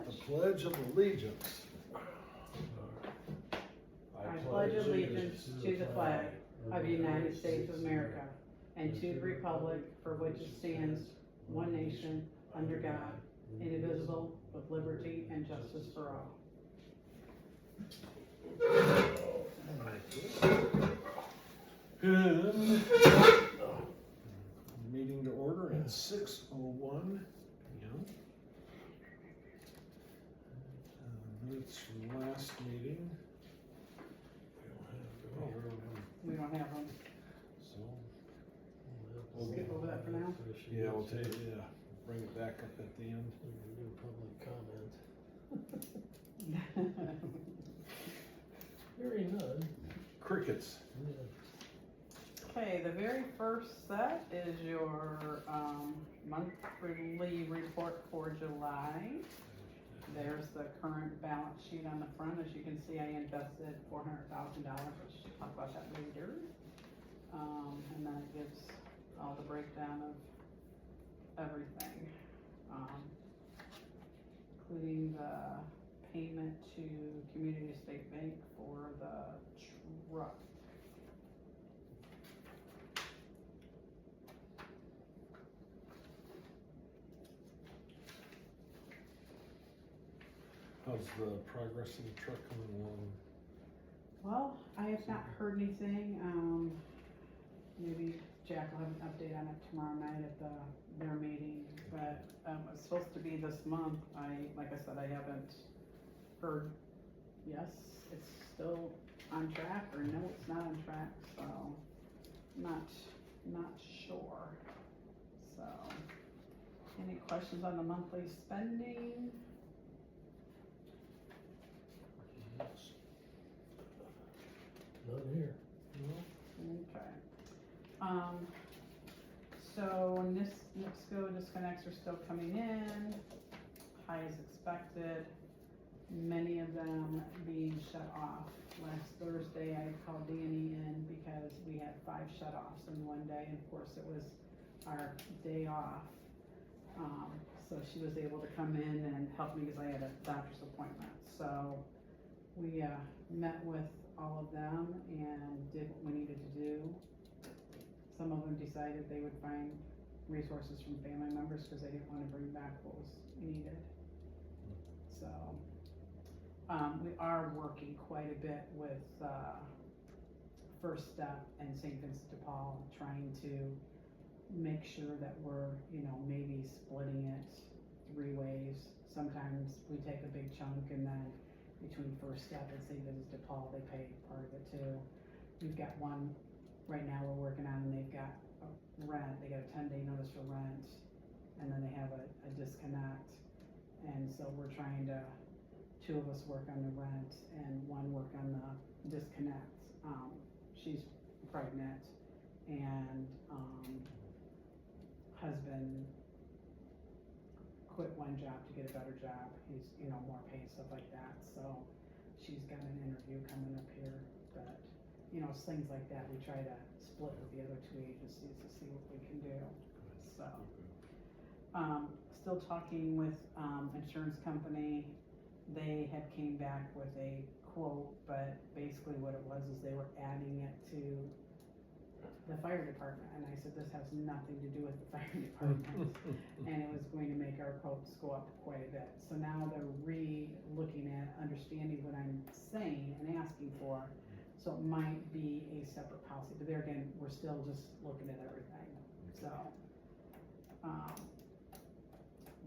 The Pledge of Allegiance. I pledge allegiance to the flag of the United States of America and to the republic for which it stands, one nation, under God, indivisible, with liberty and justice for all. And meeting to order at 6:01 p.m. Minutes from last meeting. We don't have them. So, We'll skip over that for now. yeah, we'll take, bring it back up at the end. Do public comment. Hearing none. Crickets. Okay, the very first set is your monthly report for July. There's the current balance sheet on the front. As you can see, I invested $400,000, which I'll talk about that later. And then it gives all the breakdown of everything, including the payment to Community State Bank for the truck. How's the progress of the truck coming along? Well, I have not heard anything. Maybe Jack will have an update on it tomorrow night at their meeting, but it's supposed to be this month. Like I said, I haven't heard, yes, it's still on track, or no, it's not on track, so not sure. So, any questions on the monthly spending? None here. Okay. So NIPSCO disconnects are still coming in, high as expected. Many of them being shut off. Last Thursday, I called Danny in because we had 5 shut-offs in one day, and of course it was our day off. So she was able to come in and help me because I had a doctor's appointment. So we met with all of them and did what we needed to do. Some of them decided they would find resources from family members because they didn't want to bring back what was needed. So we are working quite a bit with First Step and St. Vincent de Paul, trying to make sure that we're, maybe splitting it 3 ways. Sometimes we take a big chunk, and then between First Step and St. Vincent de Paul, they pay part of it too. We've got one right now we're working on, and they've got a rent. They got a 10-day notice for rent, and then they have a disconnect. And so we're trying to, 2 of us work on the rent and 1 work on the disconnect. She's pregnant, and husband quit one job to get a better job. He's, more pay and stuff like that. So she's got an interview coming up here, but it's things like that. We try to split with the other 2 agencies to see what we can do. So, still talking with insurance company. They had came back with a quote, but basically what it was is they were adding it to the fire department, and I said, this has nothing to do with the fire department. And it was going to make our quotes go up quite a bit. So now they're re-looking at understanding what I'm saying and asking for. So it might be a separate policy, but there again, we're still just looking at everything. So,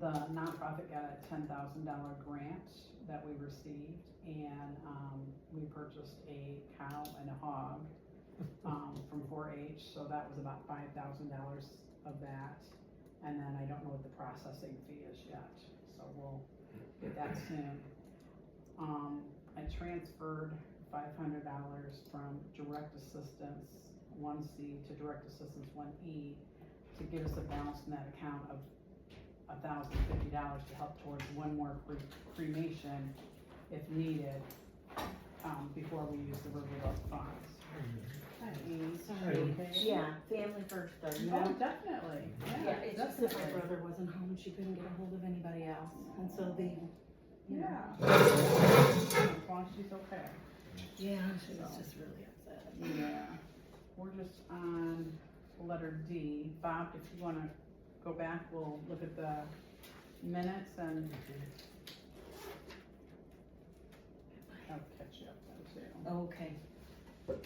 the nonprofit got a $10,000 grant that we received, and we purchased a cow and a hog from 4-H, so that was about $5,000 of that. And then I don't know what the processing fee is yet, so we'll get that soon. I transferred $500 from direct assistance 1C to direct assistance 1E to give us a balance in that account of $1,050 to help towards 1 more cremation if needed, before we use the Riverboat funds. Hi, Amy, sorry. Yeah, family first, though, you Oh, know? definitely, Yeah, it's just that my definitely. brother wasn't home and she couldn't get a hold of anybody else. And so Yeah. As long as she's okay. Yeah, she was So. just really upset. Yeah. We're just on letter D. Bob, if you wanna go back, we'll look at the minutes and I'll catch you up then too. Okay. So, if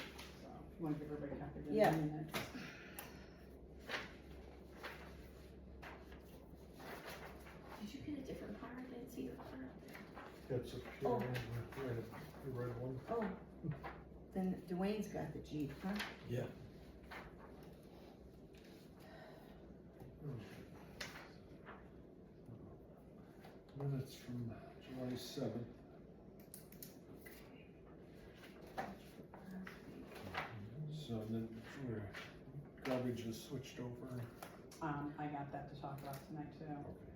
you wanna give everybody a copy of the Yeah. minutes. Did you get a different car? I didn't see your car up there. That's up here, Oh. the red one. Oh, then Dwayne's got the Jeep, huh? Yeah. Minutes from July 7th. So then where garbage is switched over. I got that to talk about tonight too. Okay.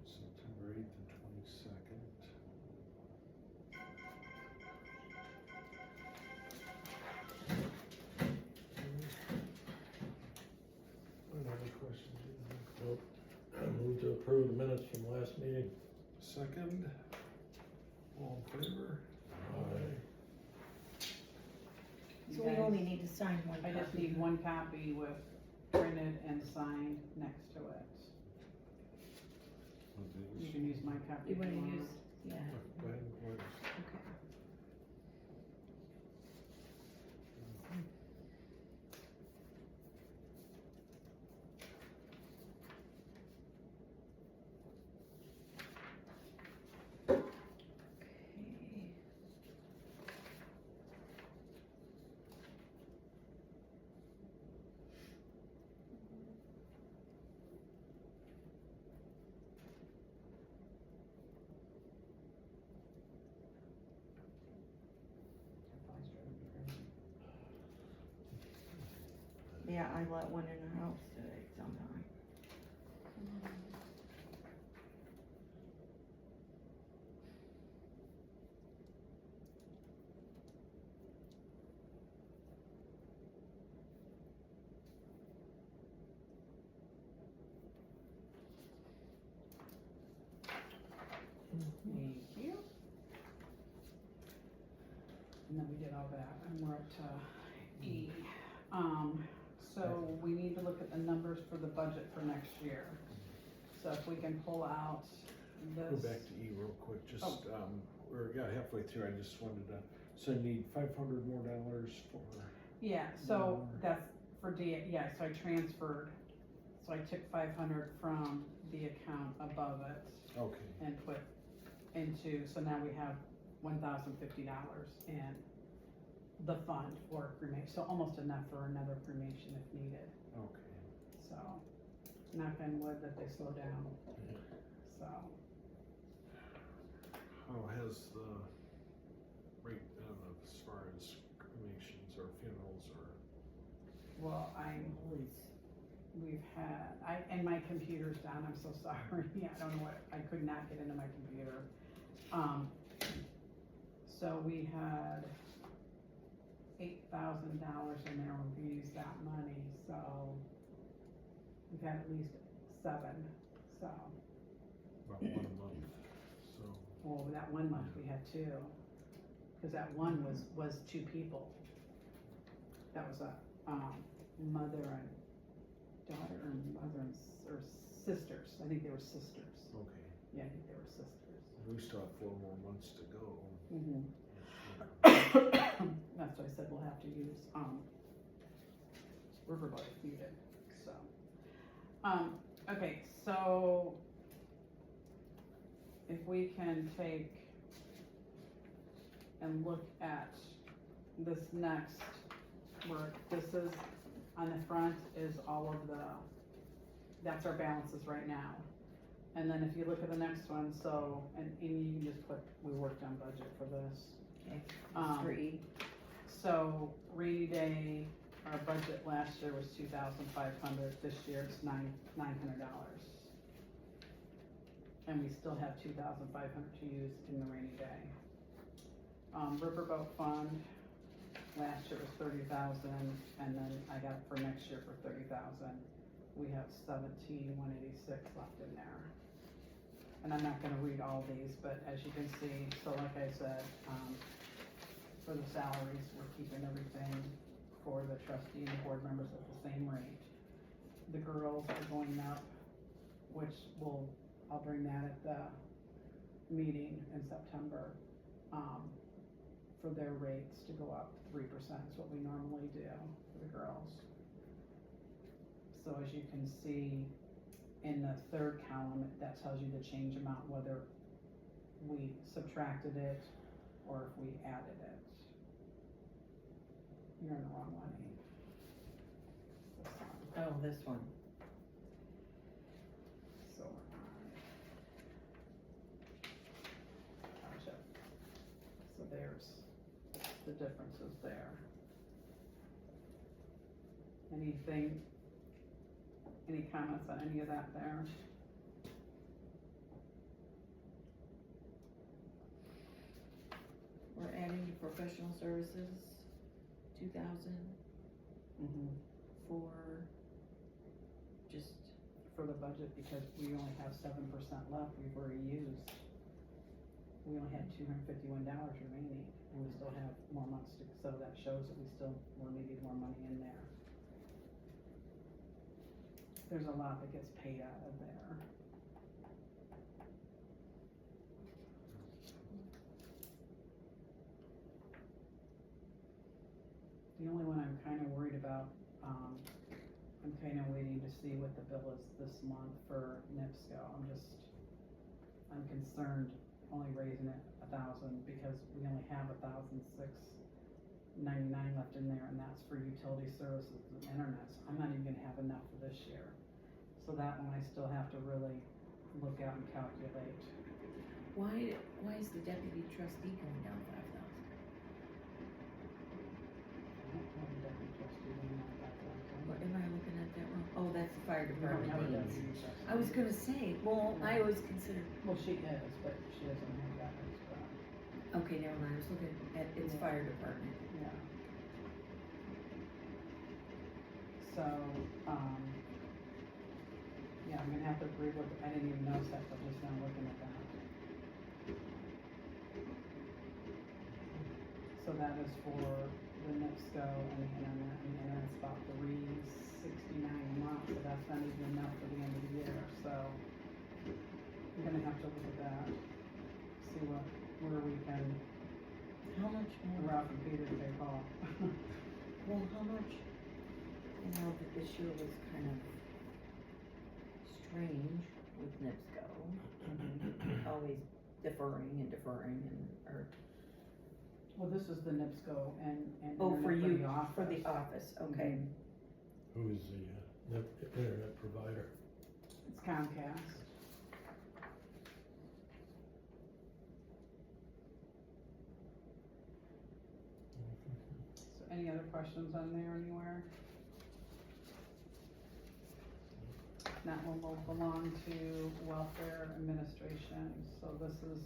September 8th and 22nd. Any questions? Nope. I move to approve the minutes from last meeting. Second, all in favor? Aye. So we only need to sign one I just copy. need one copy with printed and signed next to it. You can use my copy You if wanna you want. use, yeah, Go ahead, go ahead. okay. Okay. Yeah, I let one in the house today sometime. Thank you. And then we did all that, and we're up to E. So we need to look at the numbers for the budget for next year. So if we can pull out Go this. back to E real quick, just, Oh. got halfway through, I just wanted to, so I need $500 more for, Yeah, so Mm. that's for D, yeah, so I transferred, so I took 500 from the account above it okay, and put into, so now we have $1,050 in the fund for cremation, so almost enough for another cremation if needed, okay. so knock on wood that they slow down, so. How has the rate been as far as cremations or funerals or? Well, we've had, and my computer's down, I'm so sorry, I don't know what, I could not get into my computer. So we had $8,000 in there, we've used that money, so we've had at least 7, so, About one a month, so, well, that one month we had 2, cause that one was 2 people. That was a, mother and daughter, or mother and, or sisters, I think they were sisters, okay. yeah, I think they were sisters. We still have 4 more months to go. Mm-hmm. That's why I said we'll have to use, Riverboat if needed, so. Okay, so if we can take and look at this next, where this is, on the front is all of the, that's our balances right now. And then if you look at the next one, so, and you can just put, we worked on budget for this. Okay, Um, 3. So rainy day, our budget last year was 2,500, this year it's $900. And we still have 2,500 to use in the rainy day. Riverboat fund, last year was 30,000, and then I got it for next year for 30,000. We have 17,186 left in there. And I'm not gonna read all these, but as you can see, so like I said, for the salaries, we're keeping everything for the trustee and board members at the same rate. The girls are going up, which I'll bring that at the meeting in September, for their rates to go up 3% is what we normally do for the girls. So as you can see, in the third column, that tells you the change amount, whether we subtracted it or if we added it. You're in the wrong one, Amy. This one. Oh, this one. So we're on. Gotcha. So there's the differences there. Any comments on any of that there? We're adding professional services, 2,000 Mm-hmm. for just, For the budget, because we only have 7% left, we've already used. We only had $251 remaining, and we still have more months to, so that shows that we're needing more money in there. There's a lot that gets paid out of there. The only one I'm kinda worried about, I'm kinda waiting to see what the bill is this month for NIPSCO. I'm concerned only raising it 1,000 because we only have 1,699 left in there, and that's for utility services and internet. So I'm not even gonna have enough for this year. So that one I still have to really look out and calculate. why is the deputy trustee going down 5,000? I don't have a deputy trustee line like that, What, am I looking at that wrong? Oh, that's the fire We don't have a department needs. deputy trustee. I was gonna say, well, I always considered, Well, she is, but she doesn't have that extra. okay, never mind, I was looking at its Yeah. fire department. Yeah. So, yeah, I'm gonna have to agree with, I didn't even notice that, but just now looking at that. So that is for the NIPSCO and the internet's about $369 a month, so that's not even enough for the end of the year, so I'm gonna have to look at that, see where we can, How much more? Ralph and Peter take off. Well, how much, you know, that this year was kind of strange with NIPSCO, always deferring and, or, Well, this is the NIPSCO and oh, for internet you, the office. for the office, okay. Mhm. Who's the, internet provider? It's Comcast. So any other questions on there anywhere? That one will belong to welfare administration, so this is,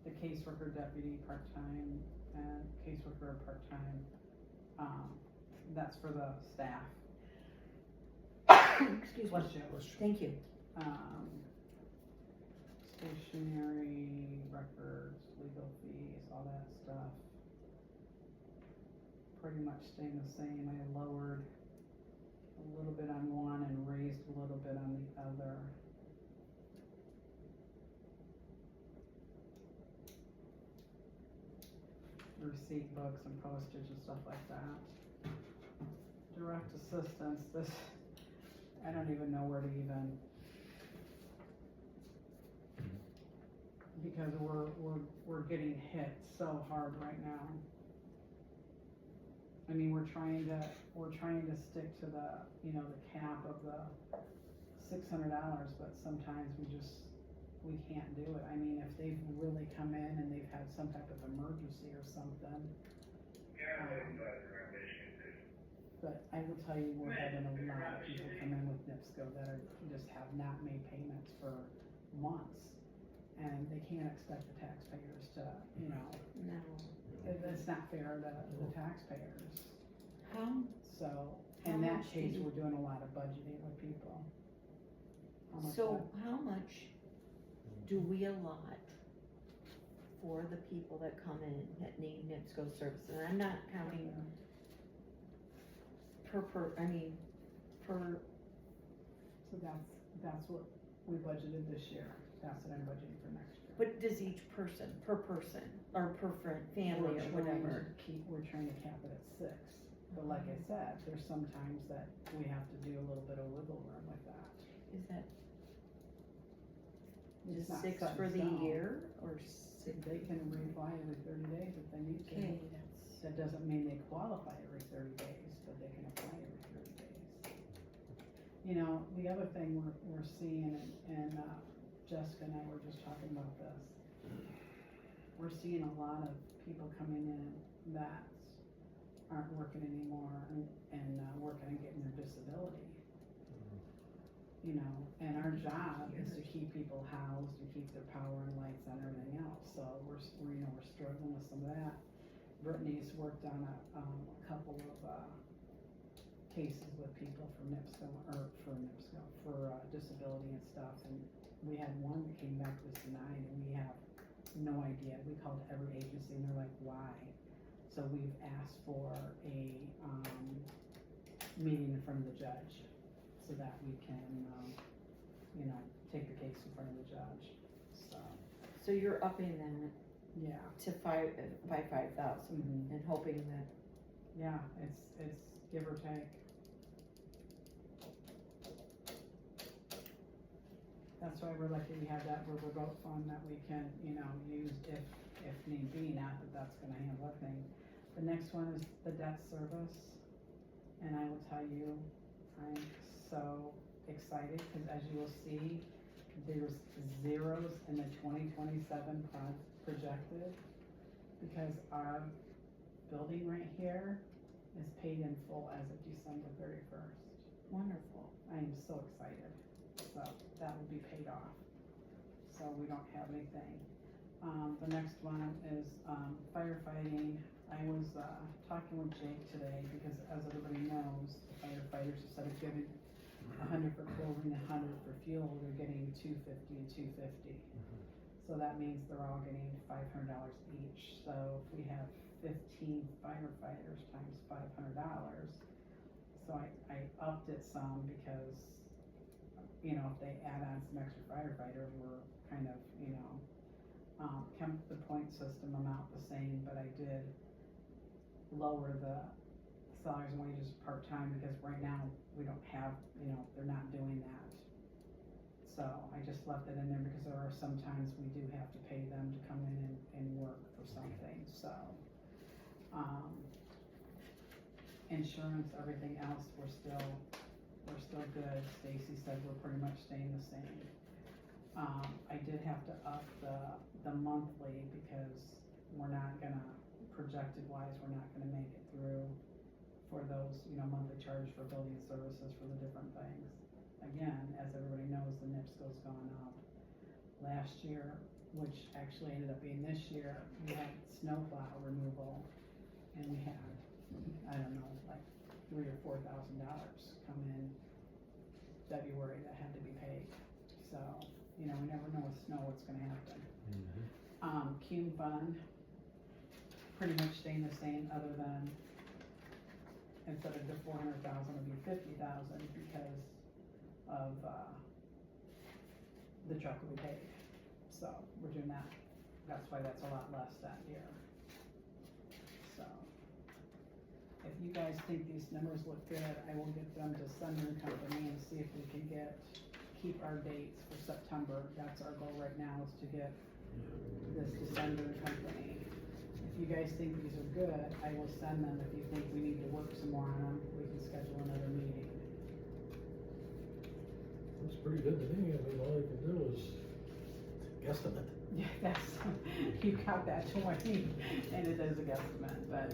the caseworker deputy part-time and caseworker part-time, that's for the staff. Excuse me, Bless you. thank you. Stationery, records, legal fees, all that stuff. Pretty much staying the same. I lowered a little bit on one and raised a little bit on the other. Receipt books and postage and stuff like that. Direct assistance, this, I don't even know where to even. Because we're getting hit so hard right now. I mean, we're trying to stick to the, the cap of the $600, but sometimes we can't do it. I mean, if they've really come in and they've had some type of emergency or something. But I will tell you, we're having a lot of people come in with NIPSCO that just have not made payments for months. And they can't expect the taxpayers to, No. it's it's not fair to the taxpayers. How, So, How in that much do case, you- we're doing a lot of budgeting with people. How much so what? how much do we allot for the people that come in that need NIPSCO service? And I'm not counting I mean, per, So that's what we budgeted this year, that's what I'm budgeting for next year. what does each person, per person, or per family or whatever? We're trying to cap it at 6, but like I said, there's some times that we have to do a little bit of wiggle room with that. Is that It's just not 6 set in for the stone. year, or 6? They can reapply every 30 days if they need to. Okay, That doesn't mean they qualify every 30 days, but they can apply every 30 days. You know, the other thing we're seeing, and Jessica and I were just talking about this, we're seeing a lot of people coming in that aren't working anymore and working on getting their disability. You know, and our job is to keep people housed and keep their power and lights on and everything else, so we're struggling with some of that. Brittany's worked on a couple of cases with people for disability and stuff, and we had one that came back was denied, and we have no idea. We called every agency, and they're like, why? So we've asked for a meeting in front of the judge, so that we can, take the case in front of the judge, so, so you're upping that yeah. to by 5,000 Mhm. and hoping that, Yeah, it's give or take. That's why we're lucky we have that riverboat fund that we can, use if need be, not that that's gonna handle everything. The next one is the debt service, and I will tell you, I'm so excited, cause as you will see, there's zeros in the 2027 projected, because our building right here is paid in full as of December 31st. wonderful. I am so excited, so that will be paid off, so we don't have anything. The next one is firefighting. I was talking with Jake today, because as everybody knows, the firefighters, instead of giving 100 for clothing, 100 for fuel, they're getting $250 and $250. So that means they're all getting $500 each. So if we have 15 firefighters times $500, so I upped it some because, if they add on some extra firefighters, we're kind of, kept the point system amount the same, but I did lower the salaries and wages part-time, because right now we don't have, they're not doing that. So I just left it in there because there are some times we do have to pay them to come in and work for something, so. Insurance, everything else, we're still good. Stacy said we're pretty much staying the same. I did have to up the monthly, because we're not gonna, projected wise, we're not gonna make it through for those, monthly charge for building services for the different things. Again, as everybody knows, the NIPSCO's gone up. Last year, which actually ended up being this year, we had snowplow removal, and we had, I don't know, like $3,000 or $4,000 come in February that had to be paid. So, we never know with snow what's gonna happen. Cume fund, pretty much staying the same, other than instead of the 400,000, it'll be 50,000 because of, the truck will be paid. So, we're doing that, that's why that's a lot less that year. So, if you guys think these numbers look good, I will get them to Sunder and Company and see if we can keep our dates for September. That's our goal right now, is to get this to Sunder and Company. If you guys think these are good, I will send them. If you think we need to work some more on them, we can schedule another meeting. Looks pretty good to me. I mean, all you can do is guesstimate. Yeah, you got that 20, and it is a guesstimate, but,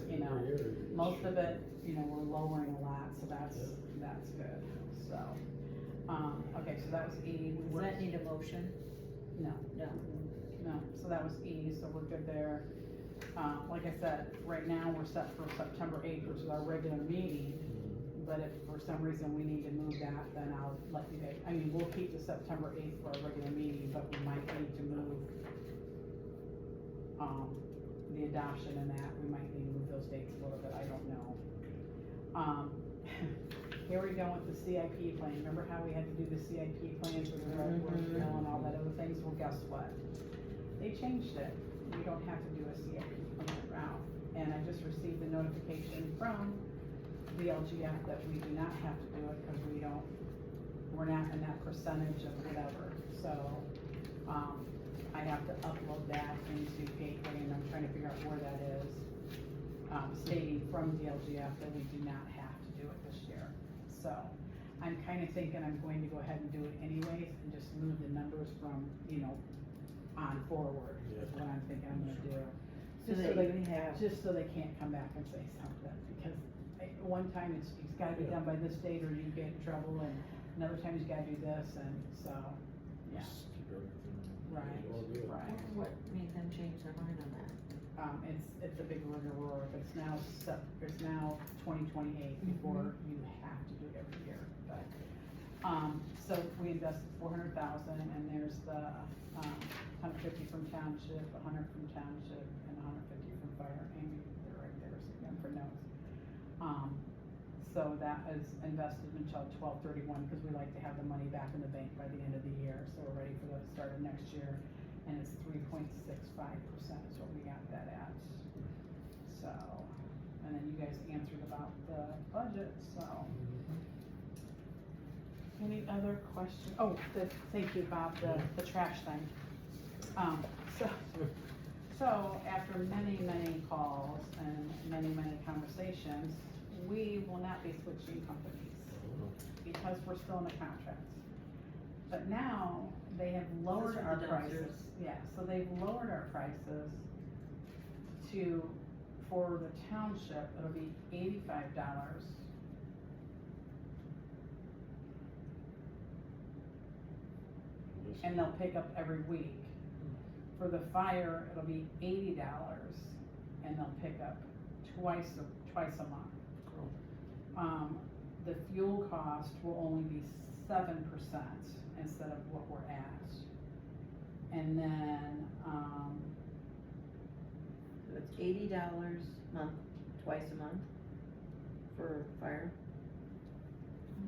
most of it, we're lowering a lot, so that's good, so. Okay, so that was E. Does that need a motion? No, No. no, so that was E, so we're good there. like I said, right now, we're set for September eighth, which is our regular meeting. But if for some reason we need to move that, then I'll let you guys, I mean, we'll keep the September eighth for our regular meeting, but we might need to move, the adoption and that, we might need to move those dates a little bit, I don't know. Here we go with the CIP plan, remember how we had to do the CIP plans with the red word bill and all that other things, well, guess what? They changed it, we don't have to do a CIP plan route, and I just received a notification from the LGF that we do not have to do it, cause we're not in that percentage of whatever, so, I have to upload that into Gateway, and I'm trying to figure out where that is, stating from the LGF that we do not have to do it this year. So, I'm kinda thinking I'm going to go ahead and do it anyways, and just move the numbers from, on forward, is what I'm thinking I'm gonna do. So Just that they- you have, Just so they can't come back and say something, because one time it's gotta be done by this date or you get in trouble, and another time you gotta do this, and so, yeah, Just keep everything. right, All good. right. what made them change their mind on that? It's a big rigmarole, it's now 2028 before you have to do it every year, but, so we invested 400,000, and there's the, 150 from township, 100 from township, and 150 from fire, Amy, they're right there, so again for notes. So that is invested until 12/31, because we like to have the money back in the bank by the end of the year, so we're ready for the start of next year, and it's 3.65% is what we got that at. So, and then you guys answered about the budget, so. Any other questions? Oh, thank you, Bob, the trash thing. So after many, many calls and many, many conversations, we will not be switching companies because we're still in a contract. But now, they have lowered This is our the prices. dumpsters. Yeah, so they've lowered our prices for the township, it'll be $85. And they'll pick up every week. For the fire, it'll be $80, and they'll pick up twice a month. The fuel cost will only be 7% instead of what we're at. And then, So it's $80 a month, twice a month for fire.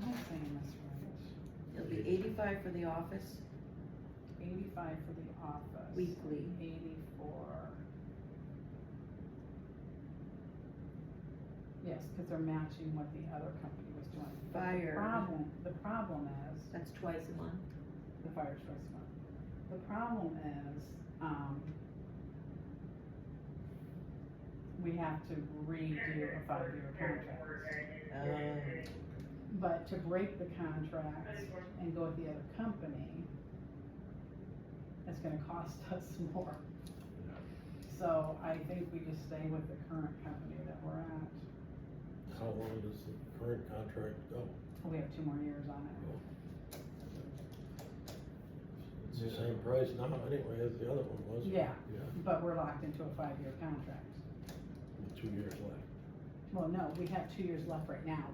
am I saying this right? It'll be 85 for the office 85 for the office. weekly. 84. Yes, cause they're matching what the other company was doing. But Fire. The problem is, That's twice a month. the fire choice one. The problem is, we have to redo a 5-year contract. But to break the contract and go with the other company, it's gonna cost us more. So I think we just stay with the current company that we're at. How long does the current contract go? We have 2 more years on it. It's the same price now anyway as the other one was. Yeah, Yeah. but we're locked into a 5-year contract. With 2 years left. Well, no, we have 2 years left right now,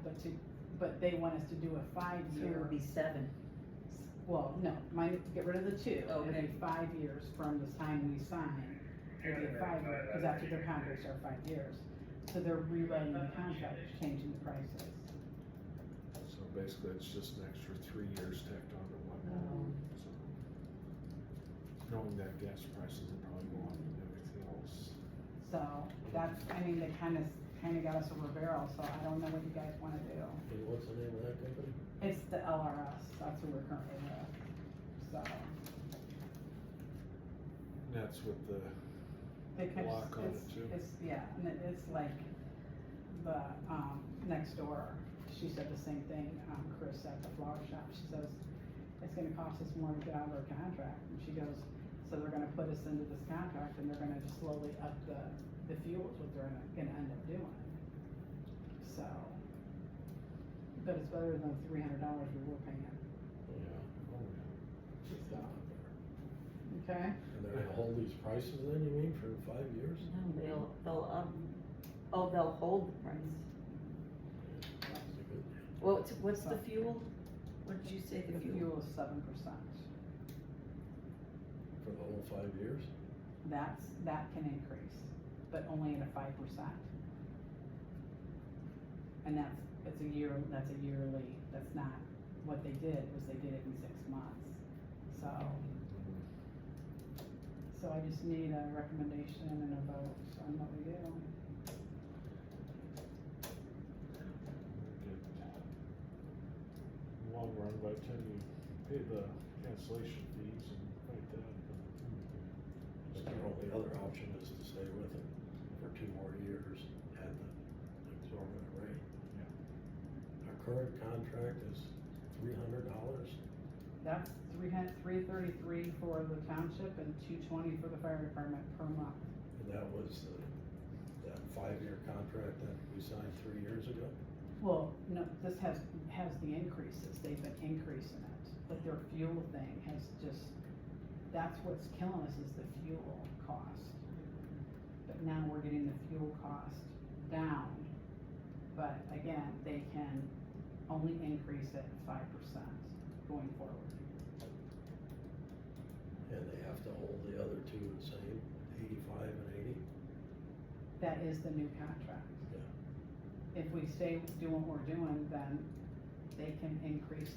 but they want us to do a So 5-year. it'll be 7. Well, no, get rid of the 2. It'll Okay. be 5 years from the time we sign. It'll be 5 years, because after their contracts are 5 years. So they're rewriting the contract, changing the prices. So basically, it's just an extra 3 years tacked on to one. So, knowing that gas prices will probably go up and everything else. So that's, they kinda got us over a barrel, so I don't know what you guys wanna do. And what's the name of that company? It's the LRS, that's who we're currently with, so. And that's with the, They kind of- Lock on it too? Yeah, and it's like the, next door, she said the same thing, Chris at the flower shop, she says, it's gonna cost us more to get out of our contract, and she goes, so they're gonna put us into this contract, and they're gonna just slowly up the fuel is what they're gonna end up doing. So, but it's better than $300 we were paying, Yeah. oh, yeah. so, okay? And they're gonna hold these prices then, you mean, for 5 years? No, Oh, they'll hold the price. That's a good deal. What's the fuel? What did you say The the fuel? fuel is 7%. For the whole 5 years? That can increase, but only at a 5%. And that's a yearly, that's not, what they did was they did it in 6 months. So I just need a recommendation and a vote on what we do. In the long run, by the time you pay the cancellation fees and like that. But the only other option is to stay with it for 2 more years at the exorbitant rate. Yeah. Our current contract is $300. That's $333 for the township and $220 for the fire department per month. And that was that 5-year contract that we signed 3 years ago. Well, no, this has the increases, they've been increasing it, but their fuel thing has just, that's what's killing us is the fuel cost. But now we're getting the fuel cost down, but again, they can only increase it 5% going forward. And they have to hold the other two the same, 85 and 80. That is the new contract. Yeah. If we stay doing what we're doing, then they can increase,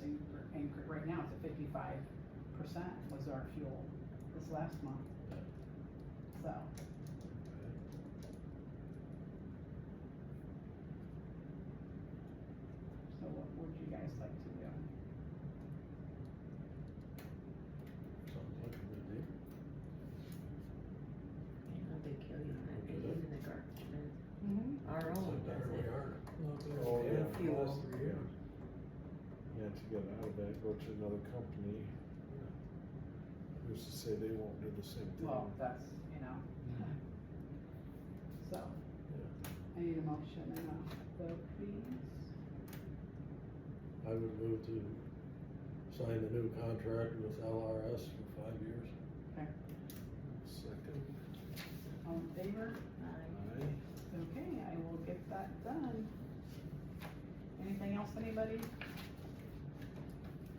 right now it's at 55% was our fuel this last month. So, what would you guys like to do? Sounds like a good deal. You know, they kill you on that, Okay. even the garbage bin. Mm-hmm. Our So own better does we it. are. Oh, yeah. For the last 3 years. Yeah, to get out of that, go to another company. Who's to say they won't do the same thing? Well, that's, so, Yeah. I need a motion and a vote, please. I would move to sign the new contract with LRS for 5 years. Second. All in favor? Aye. Aye. Okay, I will get that done. Anything else, anybody?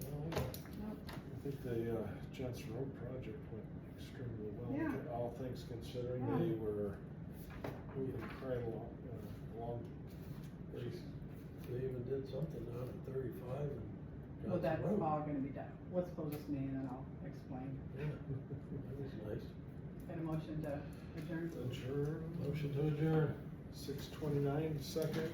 Well, Nope. I think the Johnson Road project went extremely well. Yeah. All things considering, Yeah. they were moving quite along. They even did something down at 35 and Well, Johnson that's Road. all gonna be done. Let's close this meeting and I'll explain. Yeah, that was nice. Got a motion to adjourn? Adjourn. Motion to adjourn. 6:29, second.